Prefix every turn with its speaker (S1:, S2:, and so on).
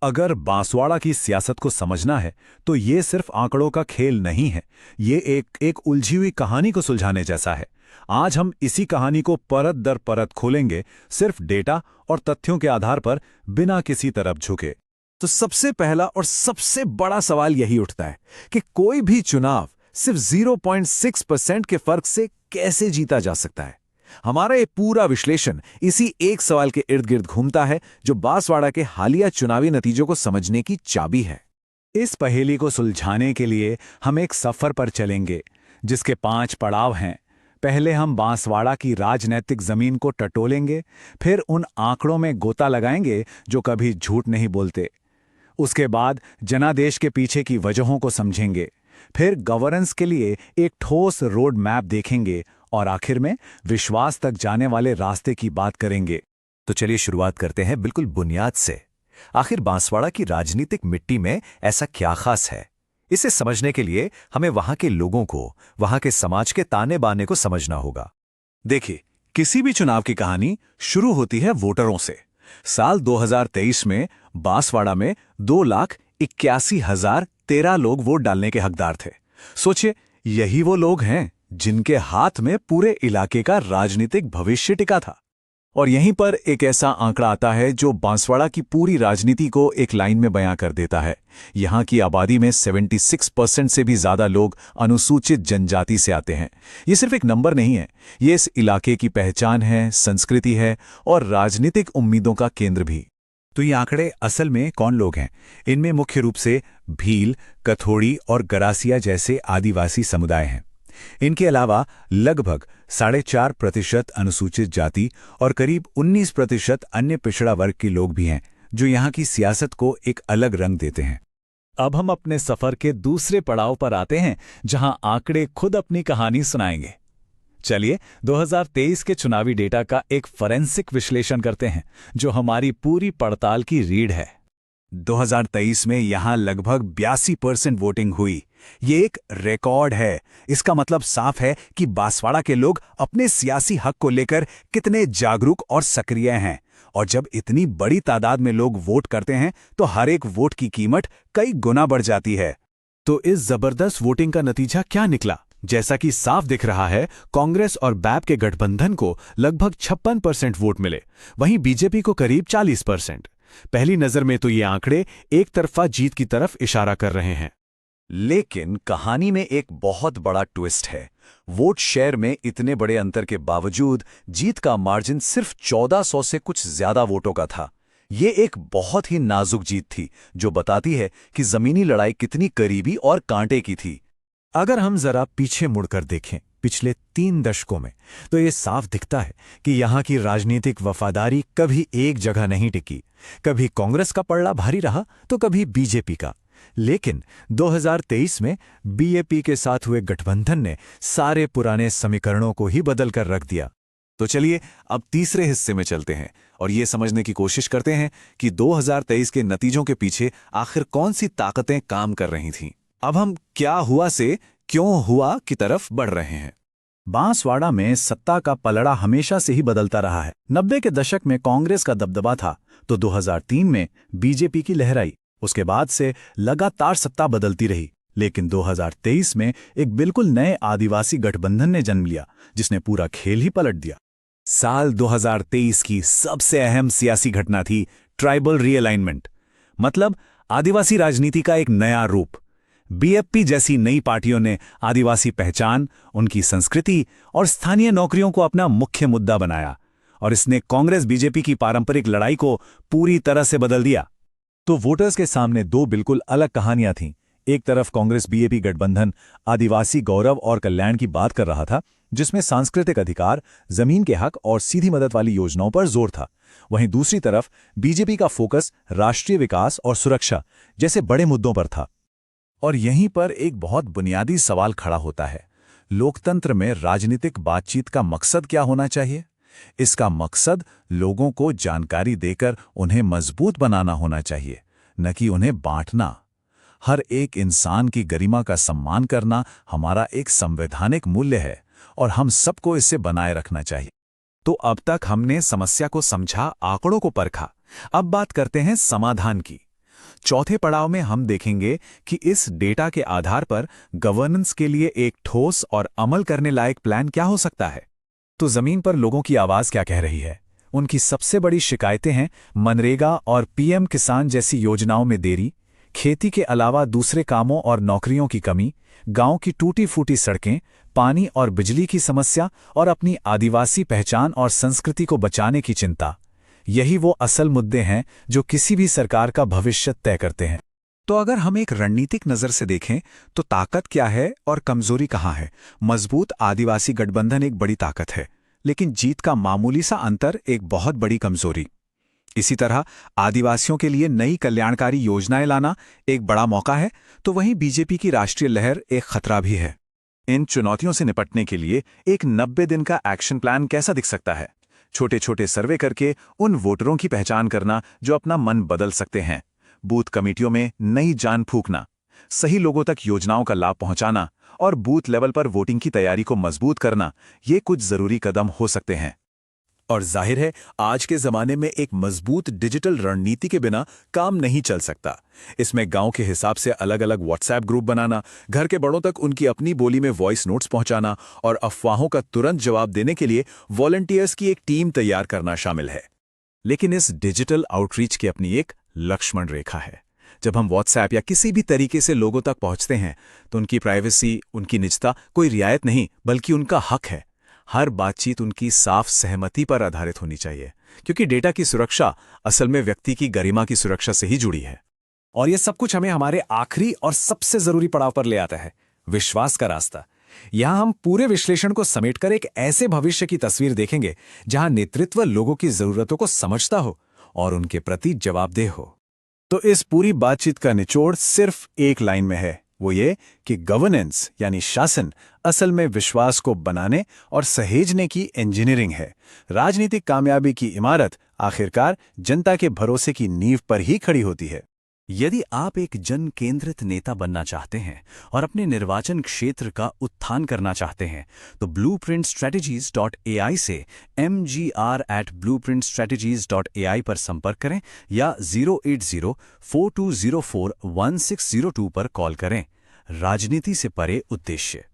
S1: अगर बांसवाड़ा की सियासत को समझना है तो ये सिर्फ आंकड़ों का खेल नहीं है। ये एक उलझी हुई कहानी को सुलझाने जैसा है। आज हम इसी कहानी को परत दर परत खोलेंगे, सिर्फ डेटा और तथ्यों के आधार पर, बिना किसी तरफ झुके।
S2: तो सबसे पहला और सबसे बड़ा सवाल यही उठता है कि कोई भी चुनाव सिर्फ 0.6% के फर्क से कैसे जीता जा सकता है। हमारा ये पूरा विश्लेषण इसी एक सवाल के इर्द गिर्द घूमता है, जो बांसवाड़ा के हालिया चुनावी नतीजों को समझने की चाबी है।
S1: इस पहेली को सुलझाने के लिए हम एक सफर पर चलेंगे, जिसके 5 पड़ाव हैं। पहले हम बांसवाड़ा की राजनैतिक जमीन को टटोलेंगे, फिर उन आंकड़ों में गोता लगाएंगे जो कभी झूठ नहीं बोलते। उसके बाद जनादेश के पीछे की वजहों को समझेंगे, फिर गवर्नेंस के लिए एक ठोस रोड मैप देखेंगे और आखिर में विश्वास तक जाने वाले रास्ते की बात करेंगे।
S3: तो चलिए शुरुआत करते हैं बिल्कुल बुनियाद से। आखिर बांसवाड़ा की राजनीतिक मिट्टी में ऐसा क्या खास है? इसे समझने के लिए हमें वहां के लोगों को, वहां के समाज के ताने बाने को समझना होगा।
S1: देखिए, किसी भी चुनाव की कहानी शुरू होती है वोटरों से। साल 2023 में बांसवाड़ा में 2,81,013 लोग वोट डालने के हकदार थे। सोचिए, यही वो लोग हैं जिनके हाथ में पूरे इलाके का राजनीतिक भविष्य टिका था। और यहीं पर एक ऐसा आंकड़ा आता है जो बांसवाड़ा की पूरी राजनीति को एक लाइन में बयां कर देता है। यहां की आबादी में 76% से भी ज्यादा लोग अनुसूचित जनजाति से आते हैं। ये सिर्फ एक नंबर नहीं है, ये इस इलाके की पहचान है, संस्कृति है और राजनीतिक उम्मीदों का केंद्र भी। तो ये आंकड़े असल में कौन लोग हैं? इनमें मुख्य रूप से भील, कथोड़ी और गरासिया जैसे आदिवासी समुदाय हैं। इनके अलावा लगभग 4.5% अनुसूचित जाति और करीब 19% अन्य पिछड़ा वर्ग के लोग भी हैं, जो यहाँ की सियासत को एक अलग रंग देते हैं। अब हम अपने सफर के दूसरे पड़ाव पर आते हैं, जहां आंकड़े खुद अपनी कहानी सुनाएंगे। चलिए 2023 के चुनावी डेटा का एक फॉरेंसिक विश्लेषण करते हैं, जो हमारी पूरी पड़ताल की रीढ़ है। 2023 में यहां लगभग 82% वोटिंग हुई। ये एक रिकॉर्ड है। इसका मतलब साफ है कि बांसवाड़ा के लोग अपने सियासी हक को लेकर कितने जागरूक और सक्रिय हैं। और जब इतनी बड़ी तादाद में लोग वोट करते हैं तो हर एक वोट की कीमत कई गुना बढ़ जाती है। तो इस जबरदस्त वोटिंग का नतीजा क्या निकला? जैसा कि साफ दिख रहा है, कांग्रेस और बैप के गठबंधन को लगभग 56% वोट मिले, वहीं बीजेपी को करीब 40%। पहली नजर में तो ये आंकड़े एक तरफा जीत की तरफ इशारा कर रहे हैं।
S3: लेकिन कहानी में एक बहुत बड़ा ट्विस्ट है। वोट शेयर में इतने बड़े अंतर के बावजूद जीत का मार्जिन सिर्फ 1400 से कुछ ज्यादा वोटों का था। ये एक बहुत ही नाजुक जीत थी, जो बताती है कि जमीनी लड़ाई कितनी करीबी और कांटे की थी।
S1: अगर हम जरा पीछे मुड़कर देखें पिछले 3 दशकों में, तो ये साफ दिखता है कि यहाँ की राजनीतिक वफादारी कभी एक जगह नहीं टिकी। कभी कांग्रेस का पलड़ा भारी रहा तो कभी बीजेपी का। लेकिन 2023 में बीएपी के साथ हुए गठबंधन ने सारे पुराने समीकरणों को ही बदल कर रख दिया। तो चलिए अब तीसरे हिस्से में चलते हैं और ये समझने की कोशिश करते हैं कि 2023 के नतीजों के पीछे आखिर कौन सी ताकतें काम कर रही थीं। अब हम क्या हुआ से क्यों हुआ की तरफ बढ़ रहे हैं। बांसवाड़ा में सत्ता का पलड़ा हमेशा से ही बदलता रहा है। 90 के दशक में कांग्रेस का दबदबा था, तो 2003 में बीजेपी की लहर आई। उसके बाद से लगातार सत्ता बदलती रही, लेकिन 2023 में एक बिल्कुल नए आदिवासी गठबंधन ने जन्म लिया, जिसने पूरा खेल ही पलट दिया। साल 2023 की सबसे अहम सियासी घटना थी ट्राइबल रीअलाइनमेंट, मतलब आदिवासी राजनीति का एक नया रूप। बीएपी जैसी नई पार्टियों ने आदिवासी पहचान, उनकी संस्कृति और स्थानीय नौकरियों को अपना मुख्य मुद्दा बनाया, और इसने कांग्रेस बीजेपी की पारंपरिक लड़ाई को पूरी तरह से बदल दिया। तो वोटर्स के सामने 2 बिल्कुल अलग कहानियां थीं। एक तरफ कांग्रेस बीएपी गठबंधन आदिवासी गौरव और कल्याण की बात कर रहा था, जिसमें सांस्कृतिक अधिकार, जमीन के हक और सीधी मदद वाली योजनाओं पर जोर था। वहीं दूसरी तरफ बीजेपी का फोकस राष्ट्रीय विकास और सुरक्षा जैसे बड़े मुद्दों पर था। और यहीं पर एक बहुत बुनियादी सवाल खड़ा होता है, लोकतंत्र में राजनीतिक बातचीत का मकसद क्या होना चाहिए? इसका मकसद लोगों को जानकारी देकर उन्हें मजबूत बनाना होना चाहिए, न कि उन्हें बांटना। हर एक इंसान की गरिमा का सम्मान करना हमारा एक संवैधानिक मूल्य है और हम सबको इसे बनाए रखना चाहिए। तो अब तक हमने समस्या को समझा, आंकड़ों को परखा। अब बात करते हैं समाधान की।
S2: चौथे पड़ाव में हम देखेंगे कि इस डेटा के आधार पर गवर्नेंस के लिए एक ठोस और अमल करने लायक प्लान क्या हो सकता है। तो जमीन पर लोगों की आवाज क्या कह रही है? उनकी सबसे बड़ी शिकायतें हैं मनरेगा और पीएम किसान जैसी योजनाओं में देरी, खेती के अलावा दूसरे कामों और नौकरियों की कमी, गांव की टूटी फूटी सड़कें, पानी और बिजली की समस्या और अपनी आदिवासी पहचान और संस्कृति को बचाने की चिंता। यही वो असल मुद्दे हैं जो किसी भी सरकार का भविष्य तय करते हैं। तो अगर हम एक रणनीतिक नजर से देखें तो ताकत क्या है और कमजोरी कहाँ है? मजबूत आदिवासी गठबंधन एक बड़ी ताकत है, लेकिन जीत का मामूली सा अंतर एक बहुत बड़ी कमजोरी। इसी तरह आदिवासियों के लिए नई कल्याणकारी योजनाएं लाना एक बड़ा मौका है, तो वहीं बीजेपी की राष्ट्रीय लहर एक खतरा भी है। इन चुनौतियों से निपटने के लिए एक 90 दिन का एक्शन प्लान कैसा दिख सकता है? छोटे छोटे सर्वे करके उन वोटरों की पहचान करना जो अपना मन बदल सकते हैं, बूथ कमेटियों में नई जान फूंकना, सही लोगों तक योजनाओं का लाभ पहुंचाना और बूथ लेवल पर वोटिंग की तैयारी को मजबूत करना, ये कुछ जरूरी कदम हो सकते हैं। और जाहिर है आज के जमाने में एक मजबूत डिजिटल रणनीति के बिना काम नहीं चल सकता। इसमें गांव के हिसाब से अलग अलग व्हाट्सएप ग्रुप बनाना, घर के बड़ों तक उनकी अपनी बोली में वॉइस नोट्स पहुंचाना और अफवाहों का तुरंत जवाब देने के लिए वॉलंटियर्स की एक टीम तैयार करना शामिल है। लेकिन इस डिजिटल आउटरीच की अपनी एक लक्ष्मण रेखा है। जब हम व्हाट्सएप या किसी भी तरीके से लोगों तक पहुंचते हैं तो उनकी प्राइवेसी, उनकी निजता कोई रियायत नहीं बल्कि उनका हक है। हर बातचीत उनकी साफ सहमति पर आधारित होनी चाहिए, क्योंकि डेटा की सुरक्षा असल में व्यक्ति की गरिमा की सुरक्षा से ही जुड़ी है। और यह सब कुछ हमें हमारे आखिरी और सबसे जरूरी पड़ाव पर ले आता है, विश्वास का रास्ता। यहां हम पूरे विश्लेषण को समेटकर एक ऐसे भविष्य की तस्वीर देखेंगे जहां नेतृत्व लोगों की जरूरतों को समझता हो और उनके प्रति जवाबदेह हो। तो इस पूरी बातचीत का निचोड़ सिर्फ एक लाइन में है, वो ये कि गवर्नेंस यानी शासन असल में विश्वास को बनाने और सहेजने की इंजीनियरिंग है। राजनीतिक कामयाबी की इमारत आखिरकार जनता के भरोसे की नींव पर ही खड़ी होती है।
S3: यदि आप एक जन केंद्रित नेता बनना चाहते हैं और अपने निर्वाचन क्षेत्र का उत्थान करना चाहते हैं तो blueprintstrategies.ai से mgr@blueprintstrategies.ai पर संपर्क करें या 08042041602 पर कॉल करें। राजनीति से परे उद्देश्य।